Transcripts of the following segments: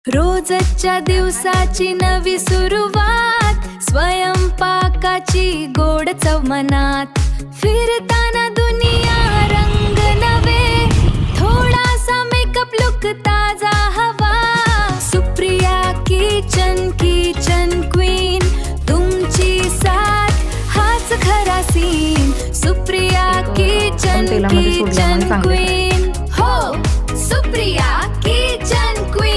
रोजच्या दिवसाची नवी सुरुवात, स्वयंपाकाची गोड चव मनात, फिरताना दुनिया रंग नवे, थोडासा मेकअप लुक ताजा हवा. सुप्रिया किचन क्वीन, तुमची साथ हाच खरा सीन. सुप्रिया किचन क्वीन, हो सुप्रिया किचन क्वीन.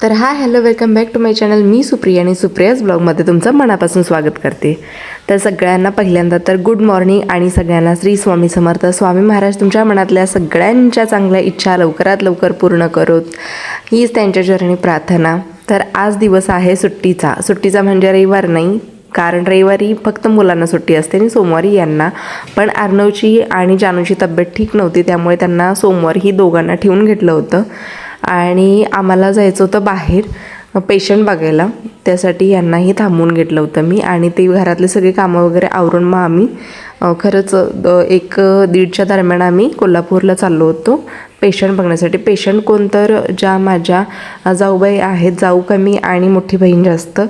तर hello welcome back to my channel. मी सुप्रिया आणि सुप्रियाज ब्लॉगमध्ये तुमचं मनापासून स्वागत करते. तर सगळ्यांना पहिल्यांदा तर गुड मॉर्निंग आणि सगळ्यांना श्री स्वामी समर्थ. स्वामी महाराज तुमच्या मनातल्या सगळ्यांच्या चांगल्या इच्छा लवकरात लवकर पूर्ण करोत, हीच त्यांच्या चरणी प्रार्थना. तर आज दिवस आहे सुट्टीचा म्हणजे रविवार नाही, कारण रविवारी फक्त मुलांना सुट्टी असते आणि सोमवारी यांना. पण अर्णवची आणि जानूची तब्येत ठीक नव्हती, त्यामुळे त्यांना सोमवारी ही दोघांना ठेवून घेतलं होतं आणि आम्हाला जायचं होतं बाहेर पेशंट बघायला. त्यासाठी यांनाही थांबवून घेतलं होतं मी आणि ते घरातले सगळे कामं वगैरे आवरून मग आम्ही खरंच 1-1:30च्या दरम्यान आम्ही कोल्हापूरला चाललो होतो पेशंट बघण्यासाठी. पेशंट कोण तर ज्या माझ्या जाऊबाई आहेत, जाऊ कमी आणि मोठी बहीण जास्त.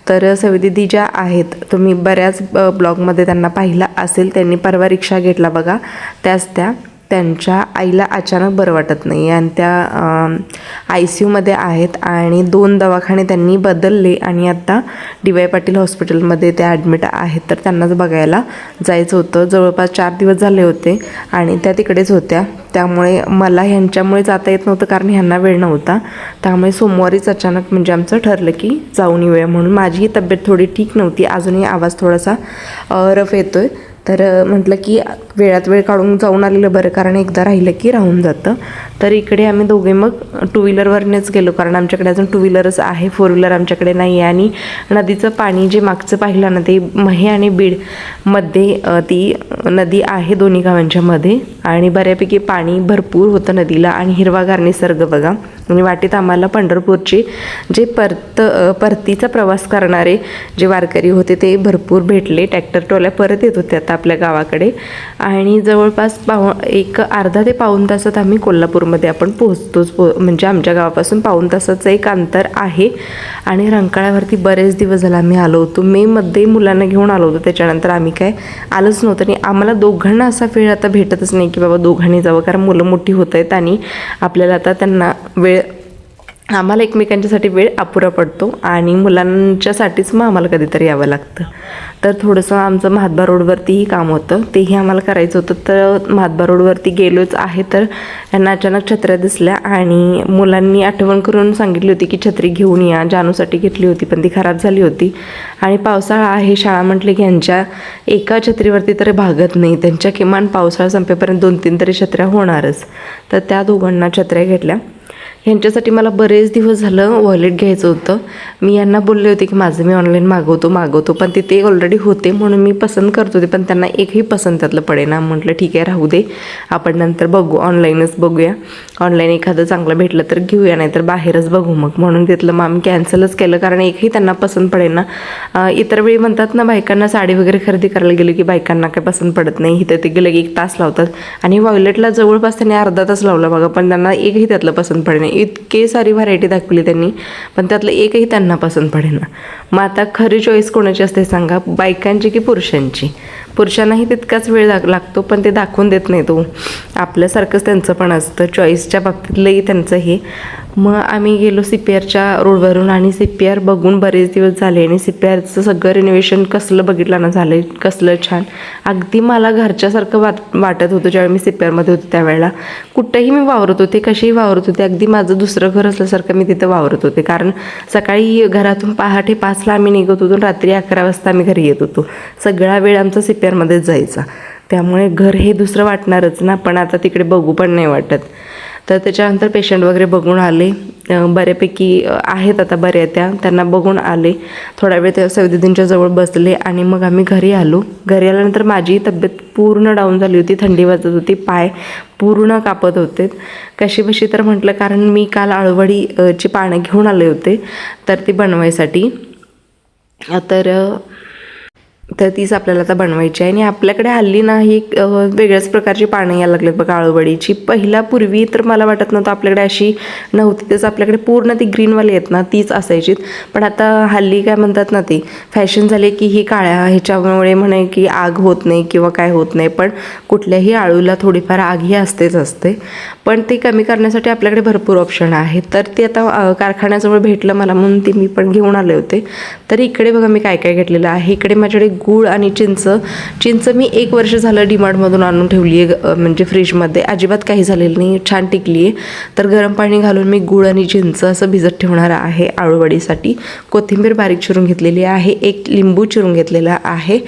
तर सविदीदी ज्या आहेत, तुम्ही बऱ्याच ब्लॉगमध्ये त्यांना पाहिला असेल, त्यांनी परवा रिक्षा घेतला बघा, त्यांच्या आईला अचानक बरं वाटत नाही आणि त्या ICUमध्ये आहेत आणि 2 दवाखाने त्यांनी बदलले आणि आता DY पाटील हॉस्पिटलमध्ये त्या ॲडमिट आहेत. तर त्यांनाच बघायला जायचं होतं. जवळपास 4 दिवस झाले होते आणि त्या तिकडेच होत्या, त्यामुळे मला ह्यांच्यामुळे जाता येत नव्हतं कारण ह्यांना वेळ नव्हता. त्यामुळे सोमवारीच अचानक म्हणजे आमचं ठरलं की जाऊन येऊया म्हणून. माझीही तब्येत थोडी ठीक नव्हती, अजूनही आवाज थोडासा रफ येतो आहे. तर म्हटलं की वेळात वेळ काढून जाऊन आलेलं बरं, कारण एकदा राहिलं की राहून जातं. तर इकडे आम्ही दोघे मग 2 व्हीलरवरनेच गेलो, कारण आमच्याकडे अजून 2 व्हीलरच आहे, 4 व्हीलर आमच्याकडे नाही आहे. आणि नदीचं पाणी जे मागचं पाहिलं ना, ते महे आणि बीडमध्ये ती नदी आहे, दोन्ही गावांच्या मध्ये, आणि बऱ्यापैकी पाणी भरपूर होतं नदीला आणि हिरवागार निसर्ग बघा. आणि वाटेत आम्हाला पंढरपूरचे जे परतीचा प्रवास करणारे जे वारकरी होते ते भरपूर भेटले. ट्रॅक्टर ट्रॉल्या परत येत होते आता आपल्या गावाकडे आणि जवळपास एक अर्धा ते पाऊण तासात आम्ही कोल्हापूरमध्ये आपण पोहोचतोच. म्हणजे आमच्या गावापासून पाऊण तासाचं एक अंतर आहे. आणि रंकाळ्यावरती बरेच दिवस झाला आम्ही आलो होतो. मेमध्ये मुलांना घेऊन आलो होतो, त्याच्यानंतर आम्ही काय आलोच नव्हतं. आणि आम्हाला दोघांना असा वेळ आता भेटतच नाही की बाबा दोघांनी जावं, कारण मुलं मोठी होत आहेत आणि आपल्याला आता त्यांना आम्हाला एकमेकांच्यासाठी वेळ अपुरा पडतो आणि मुलांच्यासाठीच मग आम्हाला कधीतरी यावं लागतं. तर थोडंसं आमचं महाद्वार रोडवरतीही काम होतं, तेही आम्हाला करायचं होतं. तर महाद्वार रोडवरती गेलोच आहे, तर यांना अचानक छत्र्या दिसल्या आणि मुलांनी आठवण करून सांगितली होती की छत्री घेऊन या. जानूसाठी घेतली होती पण ती खराब झाली होती आणि पावसाळा आहे, शाळा म्हटलं की यांच्या एका छत्रीवरती तरी भागत नाही. त्यांच्या किमान पावसाळा संपेपर्यंत 2-3 तरी छत्र्या होणारच. तर त्या दोघांना छत्र्या घेतल्या. ह्यांच्यासाठी मला बरेच दिवस झालं वॉलेट घ्यायचं होतं. मी यांना बोलले होते की माझं मी ऑनलाईन मागवतो, पण तिथे ऑलरेडी होते म्हणून मी पसंत करत होते, पण त्यांना एकही पसंत त्यातलं पडेना. म्हटलं ठीक आहे, राहू दे, आपण नंतर बघू, ऑनलाईनच बघूया. ऑनलाईन एखादं चांगलं भेटलं तर घेऊया, नाही तर बाहेरच बघू मग. म्हणून तिथलं मग आम्ही कॅन्सलच केलं, कारण एकही त्यांना पसंत पडेना. इतर वेळी म्हणतात ना, बायकांना साडी वगैरे खरेदी करायला गेली की बायकांना काय पसंत पडत नाही. इथं ते गेलं की 1 तास लावतात आणि वॉलेटला जवळपास त्यांनी अर्धा तास लावला बघा, पण त्यांना एकही त्यातलं पसंत पडेना. इतके सारी व्हरायटी दाखवली त्यांनी, पण त्यातलं एकही त्यांना पसंत पडेना. मग आता खरी चॉईस कोणाची असते सांगा, बायकांची की पुरुषांची? पुरुषांनाही तितकाच वेळ लागतो, पण ते दाखवून देत नाही. तो आपल्यासारखंच त्यांचं पण असतं, चॉईसच्या बाबतीतलंही त्यांचं हे. मग आम्ही गेलो CPRच्या रोडवरून आणि CPR बघून बरेच दिवस झाले आणि CPRचं सगळं रिनोव्हेशन कसलं बघितलं ना झालं, कसलं छान. अगदी मला घरच्यासारखं वाटत होतं ज्यावेळी मी CPRमध्ये होते त्यावेळेला. कुठंही मी वावरत होते, कशीही वावरत होते, अगदी माझं दुसरं घर असल्यासारखं मी तिथं वावरत होते. कारण सकाळी घरातून पहाटे 5ला आम्ही निघत होतो, रात्री 11 वाजता आम्ही घरी येत होतो. सगळा वेळ आमचा CPRमध्येच जायचा, त्यामुळे घर हे दुसरं वाटणारच ना. पण आता तिकडे बघू पण नाही वाटत. तर त्याच्यानंतर पेशंट वगैरे बघून आले, बऱ्यापैकी आहेत आता बऱ्या, त्यांना बघून आले. थोडा वेळ त्या सविदींच्या जवळ बसले आणि मग आम्ही घरी आलो. घरी आल्यानंतर माझी तब्येत पूर्ण डाऊन झाली होती, थंडी वाजत होती, पाय पूर्ण कापत होते. कशी तर म्हटलं, कारण मी काल अळवडीची पानं घेऊन आले होते तर ती बनवायसाठी. तर तर तीच आपल्याला आता बनवायची आहे. आणि आपल्याकडे हल्ली ना ही वेगळ्याच प्रकारची पानं यायला लागलेत बघा आळूवडीची. पूर्वी तर मला वाटत नव्हतं आपल्याकडे अशी नव्हती, त्याच आपल्याकडे पूर्ण ती ग्रीनवाली आहेत ना तीच असायची. पण आता हल्ली काय म्हणतात ना, ती फॅशन झाली की ही काळ्या ह्याच्यामुळे म्हणे की आग होत नाही किंवा काय होत नाही, पण कुठल्याही आळूला थोडीफार आग ही असतेच असते. पण ते कमी करण्यासाठी आपल्याकडे भरपूर ऑप्शन आहेत. तर ते आता कारखान्याजवळ भेटलं मला म्हणून ती मी पण घेऊन आले होते. तर इकडे बघा मी काय काय घेतलेलं आहे. इकडे माझ्याकडे गूळ आणि चिंच मी 1 वर्ष झालं डीमार्टमधून आणून ठेवली आहे, म्हणजे फ्रीजमध्ये अजिबात काही झालेलं नाही, छान टिकली आहे. तर गरम पाणी घालून मी गूळ आणि चिंच असं भिजत ठेवणार आहे आळूवडीसाठी. कोथिंबीर बारीक चिरून घेतलेली आहे, 1 लिंबू चिरून घेतलेला आहे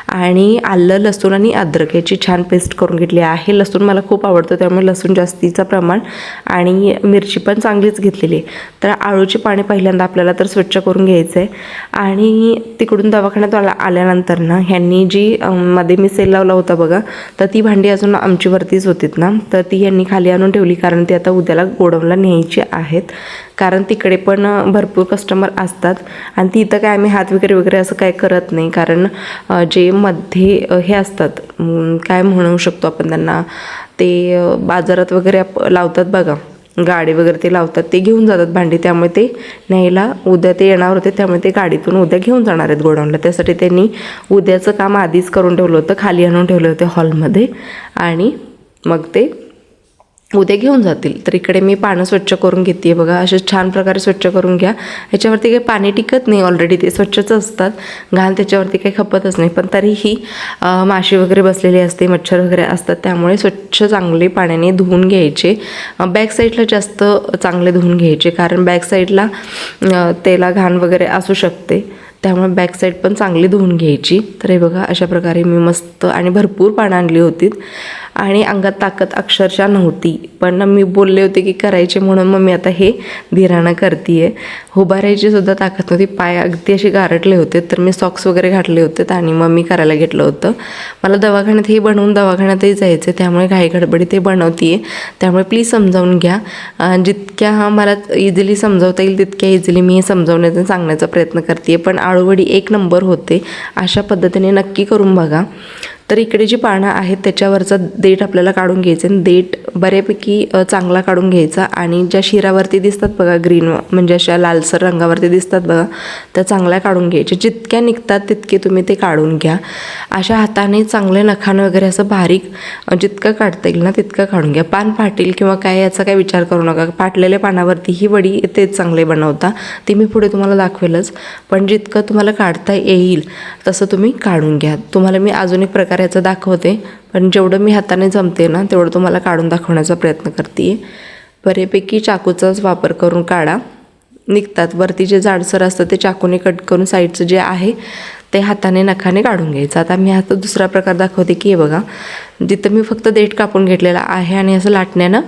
आणि आलं, लसूण आणि अद्रक याची छान पेस्ट करून घेतली आहे. लसूण मला खूप आवडतं त्यामुळे लसूण जास्तीचं प्रमाण आणि मिरची पण चांगलीच घेतलेली आहे. तर आळूची पाणी पहिल्यांदा आपल्याला तर स्वच्छ करून घ्यायचं आहे. आणि तिकडून दवाखान्यात आल्यानंतर ना ह्यांनी जी मध्ये मी सेल लावला होता बघा, तर ती भांडी अजून आमची वरतीच होतीत ना, तर ती ह्यांनी खाली आणून ठेवली कारण ती आता उद्याला गोडाऊनला न्यायची आहेत. कारण तिकडे पण भरपूर कस्टमर असतात आणि तिथं काय आम्ही हात वगैरे असं काय करत नाही. कारण जे मध्ये हे असतात काय म्हणू शकतो आपण त्यांना, ते बाजारात वगैरे लावतात बघा, गाडी वगैरे ते लावतात, ते घेऊन जातात भांडी. त्यामुळे ते न्यायला उद्या ते येणार होते, त्यामुळे ते गाडीतून उद्या घेऊन जाणार आहेत गोडाऊनला. त्यासाठी त्यांनी उद्याचं काम आधीच करून ठेवलं होतं, खाली आणून ठेवले होते हॉलमध्ये आणि मग ते उद्या घेऊन जातील. तर इकडे मी पानं स्वच्छ करून घेते बघा, असे छान प्रकारे स्वच्छ करून घ्या. ह्याच्यावरती काही पाणी टिकत नाही, ऑलरेडी ते स्वच्छच असतात, घाण त्याच्यावरती काही खपतच नाही. पण तरीही माशी वगैरे बसलेली असते, मच्छर वगैरे असतात, त्यामुळे स्वच्छ चांगले पाण्याने धुवून घ्यायचे. बॅक साईडला जास्त चांगले धुवून घ्यायचे, कारण बॅक साईडला त्याला घाण वगैरे असू शकते, त्यामुळे बॅक साईड पण चांगली धुवून घ्यायची. तर हे बघा अशा प्रकारे मी मस्त आणि भरपूर पानं आणली होती आणि अंगात ताकद अक्षरशः नव्हती, पण मी बोलले होते की करायचे म्हणून मग मी आता हे धीरानं करते आहे. उभा राहायची सुद्धा ताकद नव्हती, पाय अगदी असे गारटले होते. तर मी सॉक्स वगैरे घातले होते आणि मग मी करायला घेतलं होतं. मला दवाखान्यात हे बनवून दवाखान्यातही जायचं, त्यामुळे घाईगडबडी ते बनवते आहे. त्यामुळे प्लीज समजावून घ्या. जितक्या मला इझिली समजावता येईल तितक्या इझिली मी हे समजावण्याचा सांगण्याचा प्रयत्न करते. पण आळूवडी 1 नंबर होते, अशा पद्धतीने नक्की करून बघा. तर इकडे जी पानं आहेत त्याच्यावरचा देठ आपल्याला काढून घ्यायचं आणि देठ बऱ्यापैकी चांगला काढून घ्यायचा. आणि ज्या शिरावरती दिसतात बघा ग्रीन, म्हणजे अशा लालसर रंगावरती दिसतात बघा, त्या चांगल्या काढून घ्यायच्या. जितक्या निघतात तितके तुम्ही ते काढून घ्या. अशा हाताने चांगले नखानं वगैरे असं बारीक जितकं काढता येईल ना तितकं काढून घ्या. पान फाटेल किंवा काय याचा काही विचार करू नका. फाटलेल्या पानावरती ही वडी तेच चांगले बनवता, ते मी पुढे तुम्हाला दाखवेलच. पण जितकं तुम्हाला काढता येईल तसं तुम्ही काढून घ्या. तुम्हाला मी अजून एक प्रकार याचं दाखवते, पण जेवढं मी हाताने जमते ना तेवढं तुम्हाला काढून दाखवण्याचा प्रयत्न करते. बऱ्यापैकी चाकूचाच वापर करून काढा, निघतात. वरती जे जाडसर असतं ते चाकूने कट करून साईडचं जे आहे ते हाताने नखाने काढून घ्यायचं. आता मी आता दुसरा प्रकार दाखवते की हे बघा, जिथं मी फक्त देठ कापून घेतलेला आहे आणि असं लाटण्यानं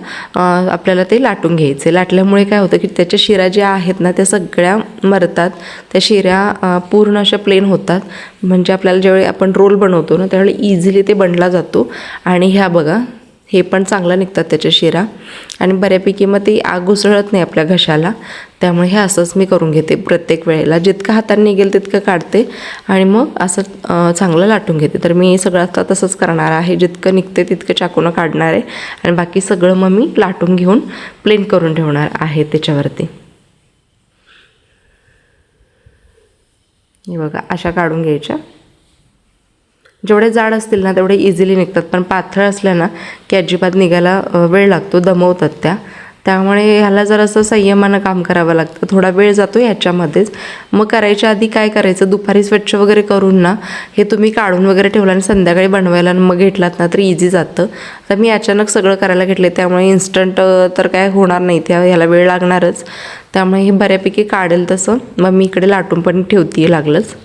आपल्याला ते लाटून घ्यायचे. लाटल्यामुळे काय होतं की त्याच्या शिरा ज्या आहेत ना त्या सगळ्या मरतात, त्या शिरा पूर्ण अशा प्लेन होतात. म्हणजे आपल्याला ज्यावेळी आपण रोल बनवतो ना त्यावेळी इझिली ते बनला जातो. आणि ह्या बघा हे पण चांगलं निघतात त्याच्या शिरा आणि बऱ्यापैकी मग ती आग घुसळत नाही आपल्या घशाला. त्यामुळे हे असंच मी करून घेते प्रत्येक वेळेला, जितकं हाताने निघेल तितकं काढते आणि मग असं चांगलं लाटून घेते. तर मी सगळं आता तसंच करणार आहे, जितकं निघते तितकं चाकूनं काढणार आहे आणि बाकी सगळं मग मी लाटून घेऊन प्लेन करून ठेवणार आहे त्याच्यावरती. हे बघा अशा काढून घ्यायच्या. जेवढे जाड असतील ना तेवढे इझिली निघतात, पण पातळ असल्या ना की अजिबात निघायला वेळ लागतो, दमवतात त्या. त्यामुळे ह्याला जरासं संयमानं काम करावं लागतं, थोडा वेळ जातो ह्याच्यामध्येच. मग करायच्या आधी काय करायचं, दुपारी स्वच्छ वगैरे करून ना हे तुम्ही काढून वगैरे ठेवलं आणि संध्याकाळी बनवायला मग घेतलात ना तर इझी जातं. तर मी अचानक सगळं करायला घेतले, त्यामुळे इन्स्टंट तर काय होणार नाही, ह्याला वेळ लागणारच. त्यामुळे हे बऱ्यापैकी काढेल तसं मग मी इकडे लाटून पण ठेवते लागलंच.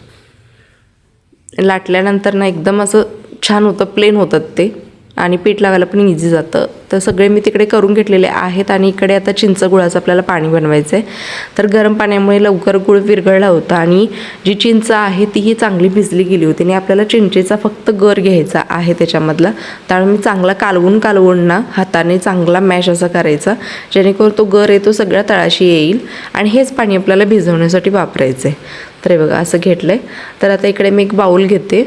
लाटल्यानंतर ना एकदम असं छान होतं, प्लेन होतात ते आणि पीठ लावायला पण इझी जातं. तर सगळे मी तिकडे करून घेतलेले आहेत आणि इकडे आता चिंच गुळाचं आपल्याला पाणी बनवायचं आहे. तर गरम पाण्यामुळे लवकर गुळ विरघळला होता आणि जी चिंच आहे तीही चांगली भिजली गेली होती आणि आपल्याला चिंचेचा फक्त गर घ्यायचा आहे त्याच्यामधला. त्यामुळे मी चांगला कालवून ना हाताने चांगला मॅश असा करायचा, जेणेकरून तो गर आहे तो सगळ्या तळाशी येईल आणि हेच पाणी आपल्याला भिजवण्यासाठी वापरायचं आहे. तर हे बघा असं घेतलं आहे. तर आता इकडे मी एक बाऊल घेते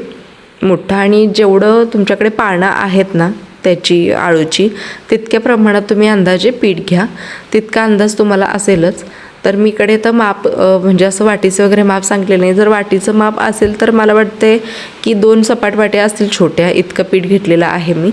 मोठा, आणि जेवढं तुमच्याकडे पानं आहेत ना त्याची आळूची, तितक्या प्रमाणात तुम्ही अंदाजे पीठ घ्या. तितका अंदाज तुम्हाला असेलच. तर मी इकडे तर माप म्हणजे असं वाटीचं वगैरे माप सांगितलेलं नाही. जर वाटीचं माप असेल तर मला वाटते की 2 सपाट वाट्या असतील छोट्या, इतकं पीठ घेतलेलं आहे मी.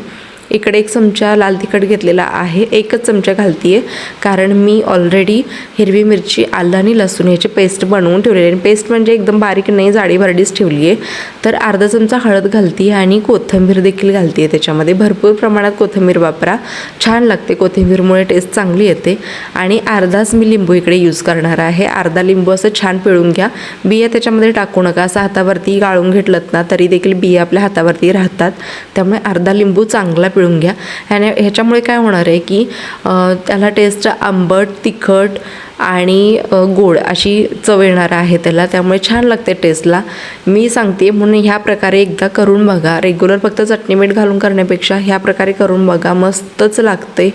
इकडे 1 चमचा लाल तिखट घेतलेला आहे. 1च चमचा घालते आहे, कारण मी ऑलरेडी हिरवी मिरची, आलं आणि लसूण याची पेस्ट बनवून ठेवलेली आहे. पेस्ट म्हणजे एकदम बारीक नाही, जाडी भरडीच ठेवली आहे. तर अर्धा चमचा हळद घालते आणि कोथिंबीर देखील घालते आहे. त्याच्यामध्ये भरपूर प्रमाणात कोथिंबीर वापरा, छान लागते. कोथिंबीरमुळे टेस्ट चांगली येते. आणि अर्धाच मी लिंबू इकडे यूज करणार आहे. अर्धा लिंबू असं छान पिळून घ्या. बिया त्याच्यामध्ये टाकू नका. असं हातावरती गाळून घेतलं ना तरी देखील बिया आपल्या हातावरती राहतात. त्यामुळे अर्धा लिंबू चांगला पिळून घ्या. आणि ह्याच्यामुळे काय होणार आहे की त्याला टेस्ट आंबट, तिखट आणि गोड अशी चव येणार आहे त्याला. त्यामुळे छान लागते टेस्टला. मी सांगते म्हणून ह्या प्रकारे एकदा करून बघा. रेग्युलर फक्त चटणी मीठ घालून करण्यापेक्षा ह्या प्रकारे करून बघा, मस्तच लागते.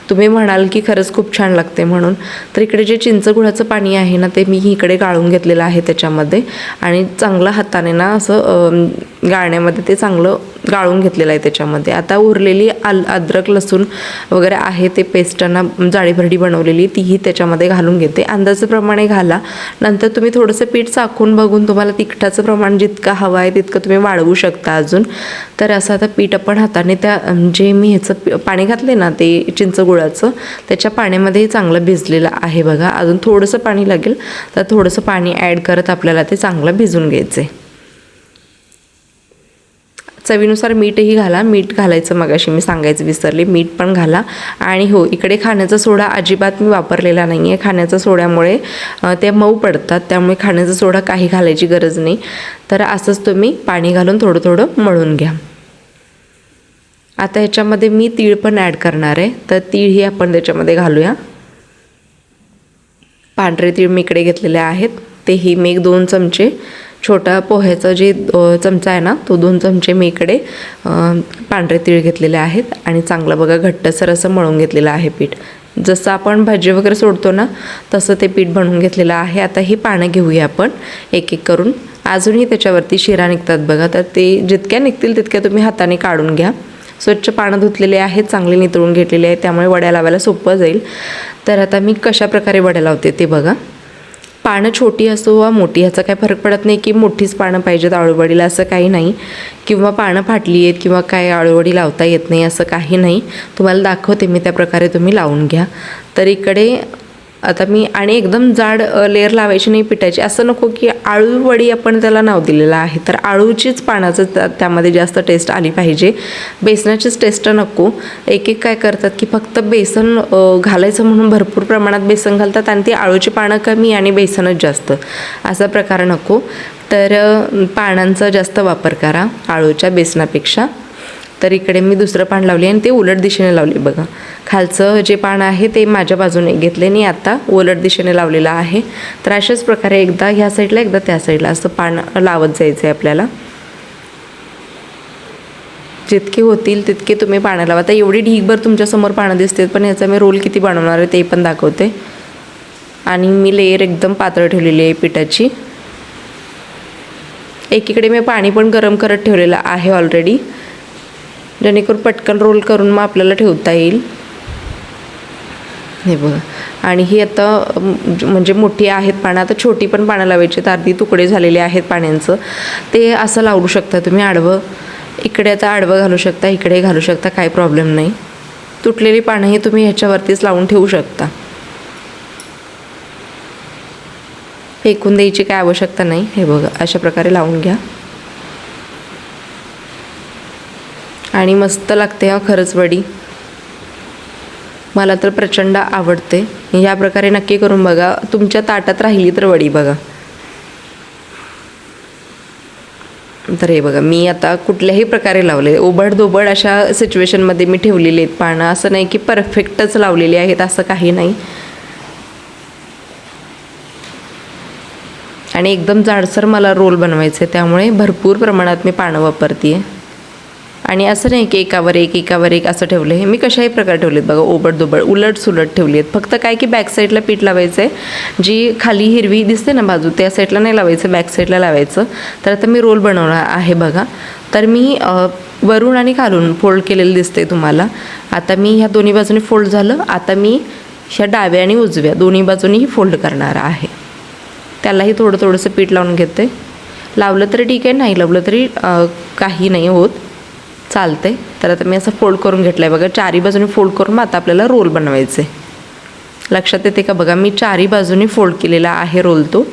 तुम्ही म्हणाल की खरंच खूप छान लागते म्हणून. तर इकडे जे चिंच गुळाचं पाणी आहे ना ते मी इकडे गाळून घेतलेलं आहे त्याच्यामध्ये, आणि चांगलं हाताने ना असं गाळण्यामध्ये ते चांगलं गाळून घेतलेलं आहे त्याच्यामध्ये. आता उरलेली अद्रक लसूण वगैरे आहे ते पेस्टना जाडी भरडी बनवलेली तीही त्याच्यामध्ये घालून घेते. अंदाजाप्रमाणे घाला. नंतर तुम्ही थोडंसं पीठ चाखून बघून तुम्हाला तिखटाचं प्रमाण जितकं हवं आहे तितकं तुम्ही वाढवू शकता अजून. तर असं आता पीठ आपण हाताने त्या जे मी ह्याचं पाणी घातले ना ते चिंच गुळाचं, त्याच्या पाण्यामध्ये चांगलं भिजलेलं आहे बघा. अजून थोडंसं पाणी लागेल, तर थोडंसं पाणी ॲड करत आपल्याला ते चांगलं भिजून घ्यायचं आहे. चवीनुसार मीठही घाला. मीठ घालायचं मगाशी मी सांगायचं विसरले, मीठ पण घाला. आणि हो, इकडे खाण्याचा सोडा अजिबात मी वापरलेला नाही आहे. खाण्याच्या सोड्यामुळे ते मऊ पडतात, त्यामुळे खाण्याचा सोडा काही घालायची गरज नाही. तर असंच तुम्ही पाणी घालून थोडं थोडं मळून घ्या. आता ह्याच्यामध्ये मी तीळ पण ॲड करणार आहे, तर तीळही आपण त्याच्यामध्ये घालूया. पांढरे तीळ मी इकडे घेतलेले आहेत, तेही मी 2 चमचे, छोटा पोह्याचा जे चमचा आहे ना तो 2 चमचे मी इकडे पांढरे तीळ घेतलेले आहेत. आणि चांगलं बघा घट्टसर असं मळून घेतलेलं आहे पीठ. जसं आपण भाजी वगैरे सोडतो ना तसं ते पीठ बनवून घेतलेलं आहे. आता ही पानं घेऊया आपण एक एक करून. अजूनही त्याच्यावरती शिरा निघतात बघा, तर ते जितक्या निघतील तितक्या तुम्ही हाताने काढून घ्या. स्वच्छ पानं धुतलेले आहेत, चांगले नितळून घेतलेले आहेत, त्यामुळे वड्या लावायला सोपं जाईल. तर आता मी कशा प्रकारे वड्या लावते ते बघा. पानं छोटी असो वा मोठी ह्याचा काही फरक पडत नाही की मोठीच पानं पाहिजेत आळूवडीला, असं काही नाही. किंवा पानं फाटली आहेत किंवा काय आळूवडी लावता येत नाही असं काही नाही. तुम्हाला दाखवते मी, त्या प्रकारे तुम्ही लावून घ्या. तर इकडे आता मी, आणि एकदम जाड लेअर लावायची नाही पिठाची, असं नको की आळूवडी आपण त्याला नाव दिलेलं आहे. तर आळूचीच पानाचं त्यामध्ये जास्त टेस्ट आली पाहिजे, बेसनाचीच टेस्ट नको. एक एक काय करतात की फक्त बेसन घालायचं म्हणून भरपूर प्रमाणात बेसन घालतात आणि ती आळूची पानं कमी आणि बेसनच जास्त, असा प्रकार नको. तर पानांचा जास्त वापर करा आळूच्या बेसनापेक्षा. तर इकडे मी दुसरं पान लावले आणि ते उलट दिशेने लावले बघा. खालचं जे पान आहे ते माझ्या बाजूने घेतले आणि आता उलट दिशेने लावलेलं आहे. तर अशाच प्रकारे एकदा ह्या साईडला एकदा त्या साईडला असं पान लावत जायचं आहे आपल्याला. जितके होतील तितके तुम्ही पानं लावा. आता एवढी ढीगभर तुमच्यासमोर पानं दिसतात, पण याचा मी रोल किती बनवणार आहे ते पण दाखवते. आणि मी लेयर एकदम पातळ ठेवलेली आहे पिठाची. एकीकडे मी पाणी पण गरम करत ठेवलेलं आहे ऑलरेडी, जेणेकरून पटकन रोल करून मग आपल्याला ठेवता येईल. हे बघा. आणि ही आता म्हणजे मोठी आहेत पानं, आता छोटी पण पानं लावायची. तर अर्धी तुकडे झालेले आहेत पाण्यांचं, ते असं लावू शकता तुम्ही आडवं. इकडे आता आडवं घालू शकता, इकडे घालू शकता, काही प्रॉब्लेम नाही. तुटलेली पानं ही तुम्ही ह्याच्यावरतीच लावून ठेवू शकता, फेकून द्यायची काय आवश्यकता नाही. हे बघा अशा प्रकारे लावून घ्या. आणि मस्त लागते हा खरंच वडी, मला तर प्रचंड आवडते. ह्या प्रकारे नक्की करून बघा. तुमच्या ताटात राहिली तर वडी बघा. तर हे बघा मी आता कुठल्याही प्रकारे लावले, ओबड-दोबड अशा सिच्युएशनमध्ये मी ठेवलेली आहेत पानं. असं नाही की परफेक्टच लावलेली आहेत, असं काही नाही. आणि एकदम जाडसर मला रोल बनवायचे, त्यामुळे भरपूर प्रमाणात मी पानं वापरते आहे. आणि असं नाही की एकावर एक असं ठेवलं आहे. मी कशाही प्रकारे ठेवलेत बघा, ओबडदोबड उलट सुलट ठेवली आहेत. फक्त काय की बॅक साईडला पीठ लावायचं आहे, जी खाली हिरवी दिसते ना बाजू, त्या साईडला नाही लावायचं, बॅक साईडला लावायचं. तर आता मी रोल बनवणार आहे बघा. तर मी वरून आणि खालून फोल्ड केलेलं दिसते तुम्हाला. आता मी ह्या दोन्ही बाजूनी फोल्ड झालं. आता मी ह्या डाव्या आणि उजव्या दोन्ही बाजूनीही फोल्ड करणार आहे. त्यालाही थोडंसं पीठ लावून घेते. लावलं तरी ठीक आहे, नाही लावलं तरी काही नाही होत, चालते. तर आता मी असं फोल्ड करून घेतलं आहे बघा, चारी बाजूनी फोल्ड करून मग आता आपल्याला रोल बनवायचे. लक्षात येते का बघा, मी चारी बाजूनी फोल्ड केलेला आहे रोल तो.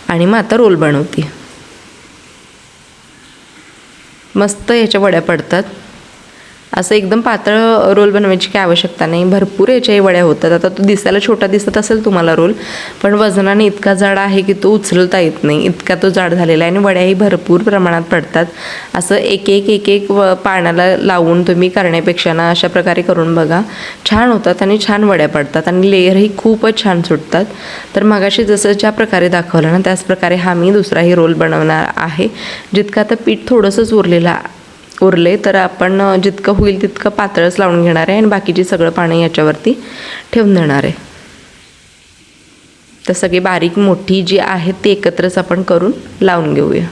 आणि मग आता रोल बनवते. मस्त याच्या वड्या पडतात. असं एकदम पातळ रोल बनवायची काही आवश्यकता नाही, भरपूर याच्याही वड्या होतात. आता तो दिसायला छोटा दिसत असेल तुम्हाला रोल, पण वजनाने इतका जाड आहे की तो उचलता येत नाही, इतका तो जाड झालेला आहे. आणि वड्याही भरपूर प्रमाणात पडतात. असं एक पानाला लावून तुम्ही करण्यापेक्षा ना अशा प्रकारे करून बघा, छान होतात आणि छान वड्या पडतात आणि लेयरही खूपच छान सुटतात. तर मगाशी जसं ज्या प्रकारे दाखवलं ना त्याच प्रकारे हा मी दुसराही रोल बनवणार आहे. जितकं आता पीठ थोडंसंच उरले तर आपण जितकं होईल तितकं पातळच लावून घेणार आहे आणि बाकीची सगळं पाणी याच्यावरती ठेवून देणार आहे. तर सगळी बारीक मोठी जी आहेत ती एकत्रच आपण करून लावून घेऊया.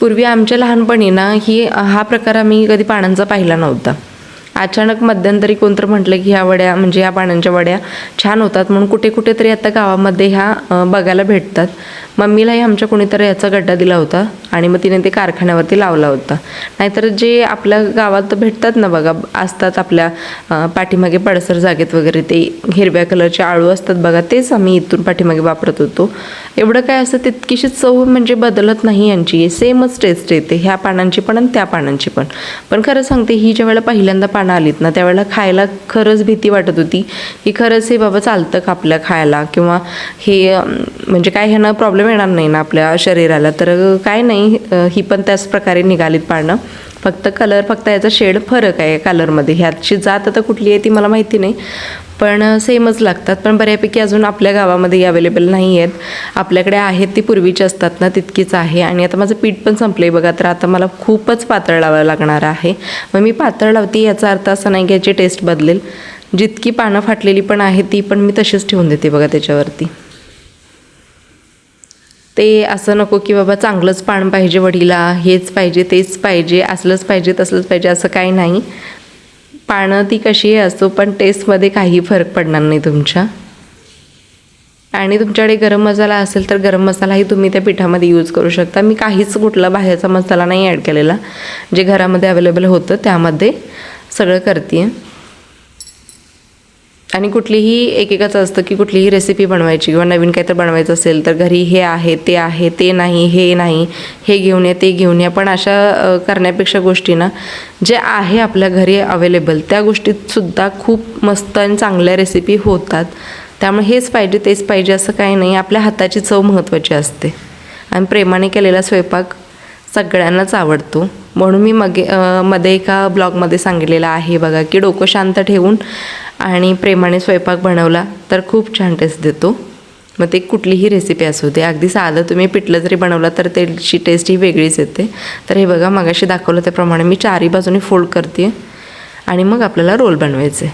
पूर्वी आमच्या लहानपणी ना हा प्रकार आम्ही कधी पानांचा पाहिला नव्हता. अचानक मध्यंतरी कोणतं म्हटलं की ह्या वड्या म्हणजे ह्या पानांच्या वड्या छान होतात म्हणून कुठेतरी आता गावामध्ये ह्या बघायला भेटतात. मम्मीलाही आमच्या कोणीतरी याचा गड्डा दिला होता आणि मग तिने ते कारखान्यावरती लावला होता. नाहीतर जे आपल्या गावात भेटतात ना बघा, असतात आपल्या पाठीमागे पडसर जागेत वगैरे, ते हिरव्या कलरचे आळू असतात बघा, तेच आम्ही इथून पाठीमागे वापरत होतो. एवढं काय असं तितकीशी चव म्हणजे बदलत नाही यांची, सेमच टेस्ट येते ह्या पानांची पण आणि त्या पानांची पण. पण खरं सांगते, ही ज्या वेळेला पहिल्यांदा पानं आलीत ना त्यावेळेला खायला खरंच भीती वाटत होती की खरंच हे बाबा चालतं का आपल्या खायला, किंवा हे म्हणजे काय ह्यानं प्रॉब्लेम येणार नाही ना आपल्या शरीराला. तर काय नाही, ही पण त्याच प्रकारे निघालीत पानं. फक्त याचा शेड फरक आहे कलरमध्ये. ह्याची जात आता कुठली आहे ती मला माहिती नाही, पण सेमच लागतात. पण बऱ्यापैकी अजून आपल्या गावामध्ये अवेलेबल नाही आहेत. आपल्याकडे आहेत ती पूर्वीची असतात ना तितकीच आहे. आणि आता माझं पीठ पण संपलं आहे बघा, तर आता मला खूपच पातळ लावायला लागणार आहे. मग मी पातळ लावते याचा अर्थ असा नाही की याची टेस्ट बदलेल. जितकी पानं फाटलेली पण आहे ती पण मी तशीच ठेवून देते बघा त्याच्यावरती. ते असं नको की बाबा चांगलंच पान पाहिजे वडीला, हेच पाहिजे तेच पाहिजे, असलंच पाहिजे तसलंच पाहिजे, असं काही नाही. पानं ती कशीही असो पण टेस्टमध्ये काही फरक पडणार नाही तुमच्या. आणि तुमच्याकडे गरम मसाला असेल तर गरम मसालाही तुम्ही त्या पिठामध्ये यूज करू शकता. मी काहीच कुठला बाहेरचा मसाला नाही ॲड केलेला, जे घरामध्ये अवेलेबल होतं त्यामध्ये सगळं करते आहे. आणि कुठलीही एकेकाचं असतं की कुठलीही रेसिपी बनवायची किंवा नवीन काहीतरी बनवायचं असेल तर घरी हे आहे ते आहे, ते नाही हे नाही, हे घेऊन या ते घेऊन या. पण अशा करण्यापेक्षा गोष्टी ना जे आहे आपल्या घरी अवेलेबल त्या गोष्टीतसुद्धा खूप मस्त आणि चांगल्या रेसिपी होतात. त्यामुळे हेच पाहिजे तेच पाहिजे असं काही नाही. आपल्या हाताची चव महत्त्वाची असते आणि प्रेमाने केलेला स्वयंपाक सगळ्यांनाच आवडतो. म्हणून मी मध्ये एका ब्लॉगमध्ये सांगितलेलं आहे बघा की डोकं शांत ठेवून आणि प्रेमाने स्वयंपाक बनवला तर खूप छान टेस्ट देतो. मग ते कुठलीही रेसिपी असू दे, अगदी साधं तुम्ही पिठलं जरी बनवलं तर त्याची टेस्ट ही वेगळीच येते. तर हे बघा मगाशी दाखवलं त्याप्रमाणे मी चारी बाजूने फोल्ड करते आणि मग आपल्याला रोल बनवायचे.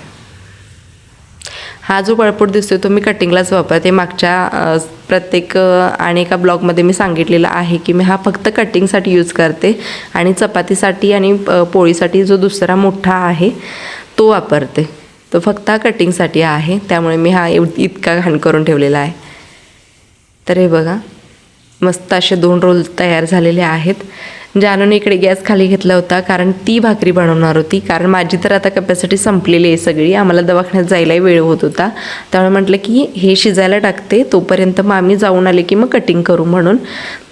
हा जो पळपूट दिसतोय तो मी कटिंगलाच वापरते. मागच्या प्रत्येक आणि एका ब्लॉगमध्ये मी सांगितलेलं आहे की मी हा फक्त कटिंगसाठी यूज करते आणि चपातीसाठी आणि पोळीसाठी जो दुसरा मोठा आहे तो वापरते. तो फक्त हा कटिंगसाठी आहे, त्यामुळे मी हा इतका घाण करून ठेवलेला आहे. तर हे बघा मस्त असे 2 रोल तयार झालेले आहेत. जानूने इकडे गॅस खाली घेतला होता कारण ती भाकरी बनवणार होती. कारण माझी तर आता कपॅसिटी संपलेली आहे सगळी, आम्हाला दवाखान्यात जायलाही वेळ होत होता. त्यामुळे म्हटलं की हे शिजायला टाकते, तोपर्यंत मग आम्ही जाऊन आले की मग कटिंग करू. म्हणून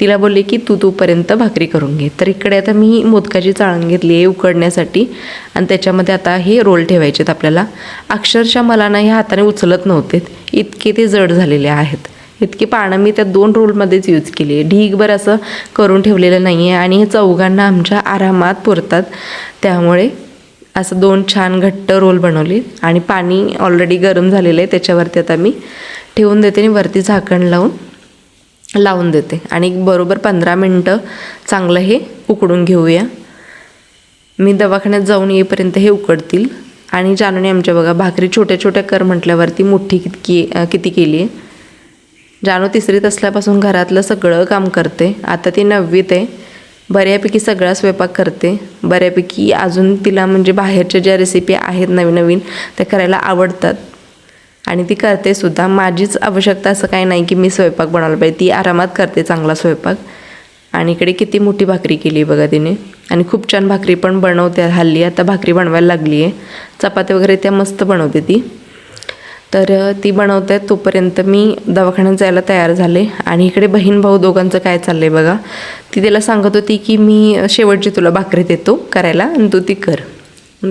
तिला बोलले की तोपर्यंत भाकरी करून घे. तर इकडे आता मी मोदकाची चाळण घेतली आहे उकडण्यासाठी आणि त्याच्यामध्ये आता हे रोल ठेवायचे आहेत आपल्याला. अक्षरशः मला ना हे हाताने उचलत नव्हते, इतके ते जड झालेले आहेत. इतकी पानं मी त्या 2 रोलमध्येच यूज केली आहे. ढीगभर असं करून ठेवलेलं नाही आहे आणि हे चौघांना आमच्या आरामात पुरतात. त्यामुळे असं 2 छान घट्ट रोल बनवले आणि पाणी ऑलरेडी गरम झालेलं आहे त्याच्यावरती आता मी ठेवून देते आणि वरती झाकण लावून देते आणि बरोबर 15 मिनटं चांगलं हे उकडून घेऊया. मी दवाखान्यात जाऊन येईपर्यंत हे उकडतील. आणि जानूने आमच्या बघा भाकरी छोट्या छोट्या कर म्हटल्यावरती मोठी किती केली आहे. जानू 3रीत असल्यापासून घरातलं सगळं काम करते. आता ती 9वीत आहे. बऱ्यापैकी सगळा स्वयंपाक करते. बऱ्यापैकी अजून तिला म्हणजे बाहेरच्या ज्या रेसिपी आहेत नवीन नवीन त्या करायला आवडतात आणि ती करते सुद्धा. माझीच आवश्यकता असं काही नाही की मी स्वयंपाक बनवला पाहिजे. ती आरामात करते चांगला स्वयंपाक. आणि इकडे किती मोठी भाकरी केली बघा तिने. आणि खूप छान भाकरी पण बनवते हल्ली. आता भाकरी बनवायला लागली आहे. चपाती वगैरे त्या मस्त बनवते ती. तर ती बनवते तोपर्यंत मी दवाखान्यात जायला तयार झाले. आणि इकडे बहीण भाऊ दोघांचं काय चाललं आहे बघा. ती तिला सांगत होती की मी शेवटची तुला भाकरी देतो करायला आणि तू ती कर.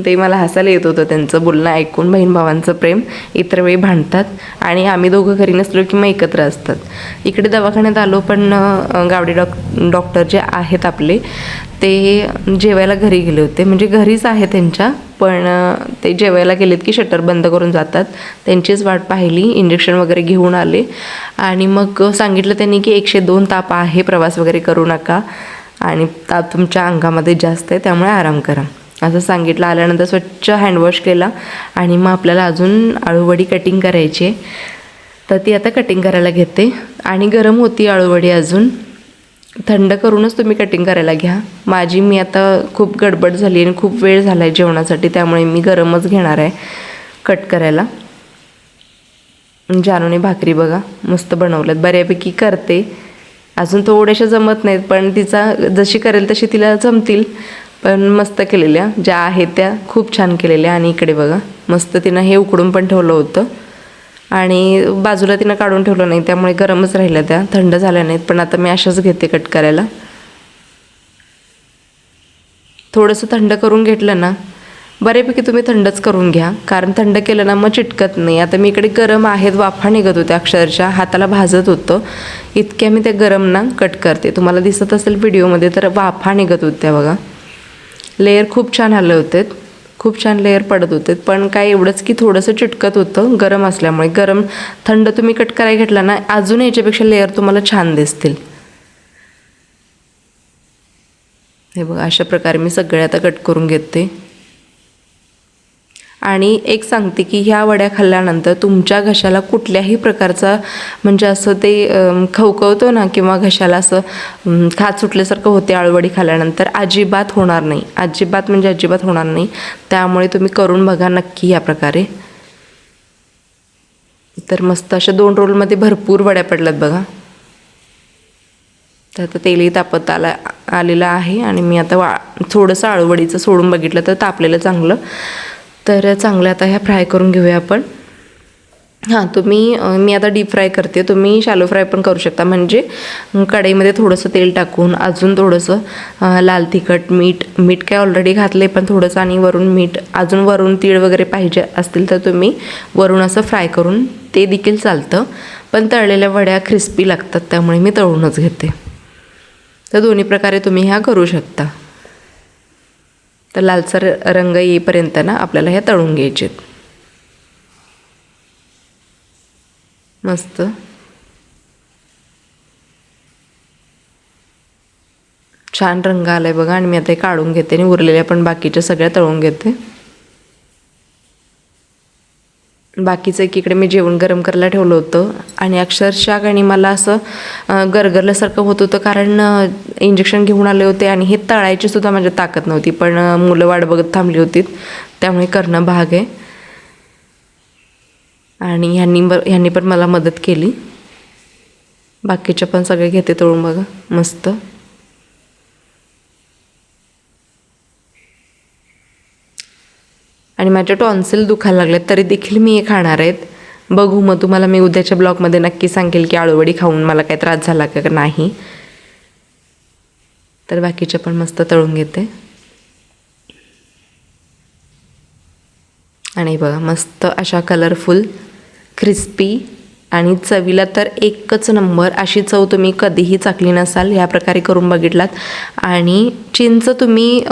ते मला हसायला येत होतं त्यांचं बोलणं ऐकून. बहीण भावांचं प्रेम. इतर वेळी भांडतात आणि आम्ही दोघं घरी नसलो की मग एकत्र असतात. इकडे दवाखान्यात आलो पण गावडे डॉक्टर जे आहेत आपले ते जेवायला घरी गेले होते. म्हणजे घरीच आहे त्यांच्या, पण ते जेवायला गेलेत की शटर बंद करून जातात. त्यांचीच वाट पाहिली. इंजेक्शन वगैरे घेऊन आले आणि मग सांगितलं त्यांनी की 102 ताप आहे, प्रवास वगैरे करू नका आणि ताप तुमच्या अंगामध्ये जास्त आहे त्यामुळे आराम करा असं सांगितलं. आल्यानंतर स्वच्छ हँडवॉश केला आणि मग आपल्याला अजून आळूवडी कटिंग करायची आहे. तर ती आता कटिंग करायला घेते. आणि गरम होती आळूवडी अजून. थंड करूनच तुम्ही कटिंग करायला घ्या. मी आता खूप गडबड झाली आणि खूप वेळ झाला आहे जेवणासाठी त्यामुळे मी गरमच घेणार आहे कट करायला. जानूने भाकरी बघा मस्त बनवल्यात. बऱ्यापैकी करते. अजून थोड्याशा जमत नाहीत पण तिचा जशी करेल तशी तिला जमतील. पण मस्त केलेल्या ज्या आहेत त्या खूप छान केलेल्या. आणि इकडे बघा मस्त तिनं हे उकडून पण ठेवलं होतं आणि बाजूला तिनं काढून ठेवलं नाही त्यामुळे गरमच राहिल्या, त्या थंड झाल्या नाहीत. पण आता मी अशाच घेते कट करायला. थोडंसं थंड करून घेतलं ना, बऱ्यापैकी तुम्ही थंडच करून घ्या कारण थंड केलं ना मग चिटकत नाही. आता मी इकडे गरम आहेत, वाफा निघत होत्या अक्षरशः, हाताला भाजत होतं इतक्या मी त्या गरम ना कट करते. तुम्हाला दिसत असेल व्हिडिओमध्ये तर वाफा निघत होत्या बघा. लेयर खूप छान आले होते, खूप छान लेयर पडत होते. पण काय एवढंच की थोडंसं चिटकत होतं गरम असल्यामुळे. थंड तुम्ही कट करायला घेतला ना अजून याच्यापेक्षा लेयर तुम्हाला छान दिसतील. हे बघा अशा प्रकारे मी सगळे आता कट करून घेते. आणि एक सांगते की ह्या वड्या खाल्ल्यानंतर तुमच्या घशाला कुठल्याही प्रकारचा म्हणजे असं ते खवखवतो ना किंवा घशाला असं खाज सुटल्यासारखं होते आळूवडी खाल्ल्यानंतर, अजिबात होणार नाही. अजिबात म्हणजे अजिबात होणार नाही. त्यामुळे तुम्ही करून बघा नक्की या प्रकारे. तर मस्त अशा 2 रोलमध्ये भरपूर वड्या पडल्यात बघा. तर आता तेलही तापत आलेलं आहे आणि मी आता थोडंसं आळूवडीचं सोडून बघितलं तर तापलेलं चांगलं. तर चांगलं आता ह्या फ्राय करून घेऊया आपण. मी आता डीप फ्राय करते. तुम्ही शॅलो फ्राय पण करू शकता. म्हणजे कढईमध्ये थोडंसं तेल टाकून अजून थोडंसं लाल तिखट, मीठ काय ऑलरेडी घातले पण थोडंसं आणि वरून मीठ, अजून वरून तीळ वगैरे पाहिजे असतील तर तुम्ही वरून असं फ्राय करून ते देखील चालतं. पण तळलेल्या वड्या क्रिस्पी लागतात त्यामुळे मी तळूनच घेते. तर दोन्ही प्रकारे तुम्ही ह्या करू शकता. तर लालसर रंग येईपर्यंत ना आपल्याला ह्या तळून घ्यायचे. मस्त छान रंग आलाय बघा. आणि मी आता हे काढून घेते आणि उरलेल्या पण बाकीच्या सगळ्या तळून घेते. बाकीचं एकीकडे मी जेवण गरम करायला ठेवलं होतं आणि अक्षरशः आणि मला असं गरगरल्यासारखं होत होतं कारण इंजेक्शन घेऊन आले होते आणि हे तळायची सुद्धा माझ्या ताकद नव्हती. पण मुलं वाट बघत थांबली होती त्यामुळे करणं भाग आहे. आणि ह्यांनी पण मला मदत केली. बाकीच्या पण सगळे घेते तळून बघा मस्त. आणि माझ्या टॉन्सिल दुखायला लागलेत तरी देखील मी हे खाणार आहेत. बघू मग तुम्हाला मी उद्याच्या ब्लॉगमध्ये नक्की सांगेल की आळूवडी खाऊन मला काही त्रास झाला का नाही. तर बाकीच्या पण मस्त तळून घेते. आणि बघा मस्त अशा कलरफुल क्रिस्पी आणि चवीला तर एकच नंबर. अशी चव तुम्ही कधीही चाकली नसाल. ह्या प्रकारे करून बघितलात. आणि चिंच तुम्ही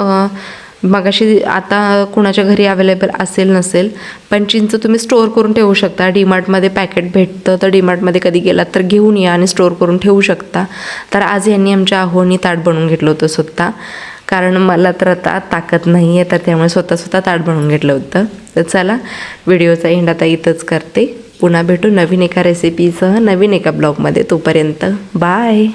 मगाशी आता कुणाच्या घरी अवेलेबल असेल नसेल पण चिंच तुम्ही स्टोअर करून ठेवू शकता. डीमार्टमध्ये पॅकेट भेटतं तर डीमार्टमध्ये कधी गेलात तर घेऊन या आणि स्टोअर करून ठेवू शकता. तर आज यांनी आमच्या आहोनी ताट बनवून घेतलं होतं स्वतः कारण मला तर आता ताकद नाही आहे, तर त्यामुळे स्वतः ताट बनवून घेतलं होतं. तर चला, व्हिडिओचा एंड आता इथंच करते. पुन्हा भेटू नवीन एका रेसिपीसह नवीन एका ब्लॉगमध्ये. तोपर्यंत बाय.